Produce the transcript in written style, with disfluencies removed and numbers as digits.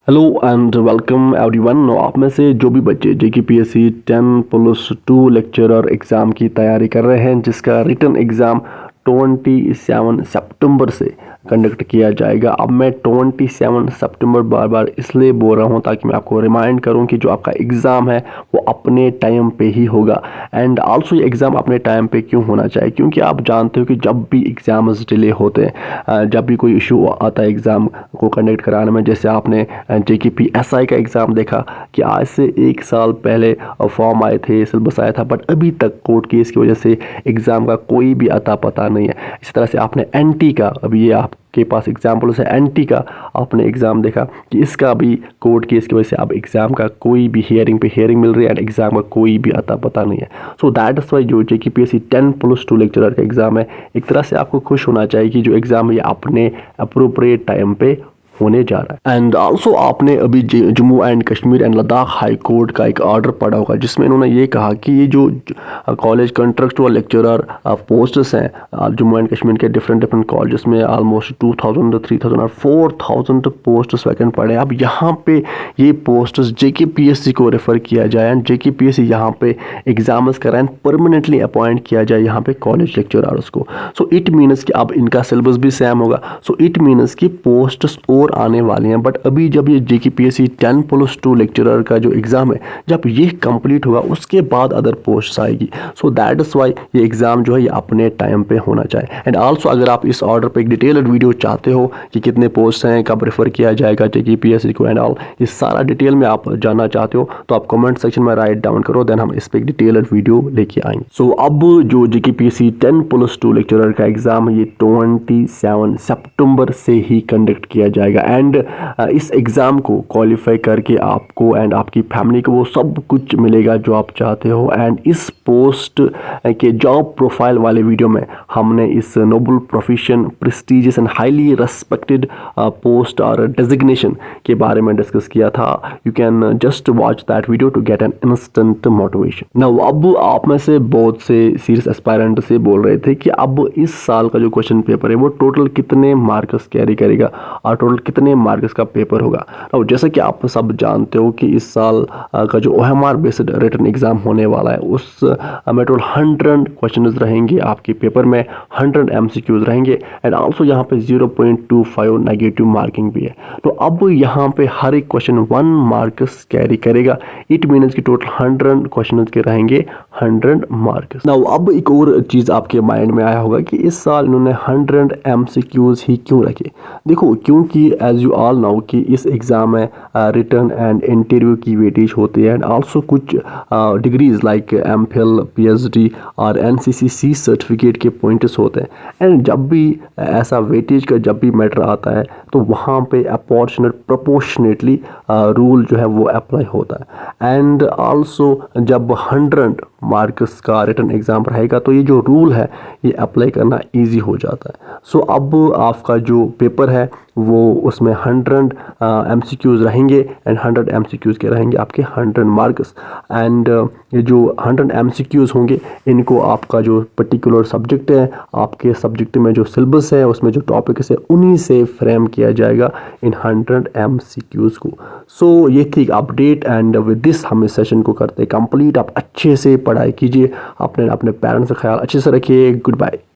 Hello and welcome everyone. आप में से जो भी बच्चे JKPSC 10+2 लेक्चरर एग्ज़ाम की तैयारी कर रहे हैं, जिसका रिटन एग्ज़ाम 27 सितंबर से कंडक्ट किया जाएगा। अब मैं 27 सितंबर बार बार इसलिए बोल रहा हूँ ताकि मैं आपको रिमाइंड करूँ कि जो आपका एग्ज़ाम है वो अपने टाइम पे ही होगा। एंड आल्सो ये एग्ज़ाम अपने टाइम पे क्यों होना चाहिए, क्योंकि आप जानते हो कि जब भी एग्ज़ाम्स डिले होते हैं, जब भी कोई इशू आता है एग्ज़ाम को कंडक्ट कराने में, जैसे आपने JKPSI का एग्ज़ाम देखा कि आज से 1 साल पहले फॉर्म आए थे, सिलेबस आया था, बट अभी तक कोर्ट केस की वजह से एग्ज़ाम का कोई भी अता पता नहीं है। इस तरह से आपने NT का, अभी ये आपके पास एग्जाम्पल है, NT का आपने एग्ज़ाम देखा कि इसका भी कोर्ट केस की वजह से अब एग्ज़ाम का कोई भी हियरिंग मिल रही है एंड एग्ज़ाम का कोई भी अता पता नहीं है। सो दैट इज़ वाई जो JKPSC 10+2 लेक्चरर का एग्ज़ाम है, एक तरह से आपको खुश होना चाहिए कि जो एग्ज़ाम है ये अपने अप्रोप्रिएट टाइम पे होने जा रहा है। एंड आल्सो आपने अभी Jammu and Kashmir and Ladakh high court का एक ऑर्डर पढ़ा होगा, जिसमें इन्होंने ये कहा कि ये जो कॉलेज कॉन्ट्रैक्चुअल लेक्चरर पोस्ट्स हैं जम्मू एंड कश्मीर के डिफरेंट कॉलेजेस में, ऑलमोस्ट 2000, 3000 और 4000 पोस्ट्स वैकेंट पड़े। अब यहाँ पे ये पोस्ट्स JKPSC को रेफर किया जाए एंड JKPSC यहाँ पे एग्जाम्स कराएं, परमानेंटली अपॉइंट किया जाए यहाँ पे कॉलेज लेक्चरर्स को। सो इट मीन्स कि अब इनका सिलेबस भी सेम होगा। सो इट मीन्स कि पोस्ट्स और आने वाली हैं। बट अभी जब ये JKPSC 10+2 लेक्चरर का जो एग्ज़ाम है, जब ये कंप्लीट होगा उसके बाद अदर पोस्ट आएगी। सो दैट इज़ वाई ये एग्ज़ाम जो है ये अपने टाइम पे होना चाहिए। एंड आल्सो अगर आप इस ऑर्डर पे एक डिटेल्ड वीडियो चाहते हो कि कितने पोस्ट हैं, कब रेफर किया जाएगा JKPSC को एंड ऑल, ये सारा डिटेल में आप जानना चाहते हो तो आप कमेंट सेक्शन में राइट डाउन करो, देन हम इस पर एक डिटेल्ड वीडियो लेके आएंगे। सो अब जो JKPSC 10+2 लेक्चरर का एग्ज़ाम है ये 27 सितंबर से ही कंडक्ट किया जाएगा। एंड इस एग्ज़ाम को क्वालिफाई करके आपको एंड आपकी फैमिली को वो सब कुछ मिलेगा जो आप चाहते हो। एंड इस पोस्ट के जॉब प्रोफाइल वाले वीडियो में हमने इस noble profession, prestigious and highly respected post और डेजिग्नेशन के बारे में डिस्कस किया था। You can just watch that video to get an instant motivation. Now अब आप में से बहुत से सीरियस एस्पायरेंट से बोल रहे थे कि अब इस साल का जो क्वेश्चन पेपर है वो टोटल कितने मार्क्स कैरी करेगा और टोटल कितने मार्क्स का पेपर होगा। और जैसा कि आप सब जानते हो कि इस साल का जो OMR बेस्ड रिटन एग्जाम होने वाला है उस में टोटल 100 क्वेश्चंस रहेंगे आपके पेपर में, 100 MCQs रहेंगे एंड आल्सो यहाँ पे 0.25 नेगेटिव मार्किंग भी है। तो अब यहाँ पे हर एक क्वेश्चन 1 मार्क्स कैरी करेगा। इट मीन्स कि टोटल 100 क्वेश्चन के रहेंगे 100 मार्क्स। नाउ अब एक और चीज़ आपके माइंड में आया होगा कि इस साल इन्होंने 100 MCQs ही क्यों रखे। देखो, क्योंकि एज यू ऑल नो कि इस एग्ज़ाम में रिटन एंड इंटरव्यू की वेटेज होती है एंड आल्सो कुछ डिग्रीज लाइक MPhil, PhD और NCCC सर्टिफिकेट के पॉइंट्स होते हैं। एंड जब भी ऐसा वेटेज का जब भी मैटर आता है तो वहाँ पे प्रोपोर्शनेटली रूल जो है वो अप्लाई होता है। एंड आल्सो जब 100 मार्क्स का रिटन एग्ज़ाम रहेगा तो ये जो रूल है ये अप्लाई करना ईजी हो जाता है। सो अब आपका जो पेपर है वो उसमें 100 MCQs रहेंगे एंड 100 MCQs के रहेंगे आपके 100 मार्क्स। एंड ये जो 100 MCQs होंगे इनको आपका जो पर्टिकुलर सब्जेक्ट है, आपके सब्जेक्ट में जो सिलेबस है उसमें जो टॉपिक्स है उन्हीं से फ्रेम किया जाएगा इन 100 MCQs को। सो ये थी अपडेट एंड विद दिस हम इस सेशन को करते हैं कंप्लीट। आप अच्छे से पढ़ाई कीजिए, अपने पेरेंट्स का ख्याल अच्छे से रखिए। Good bye.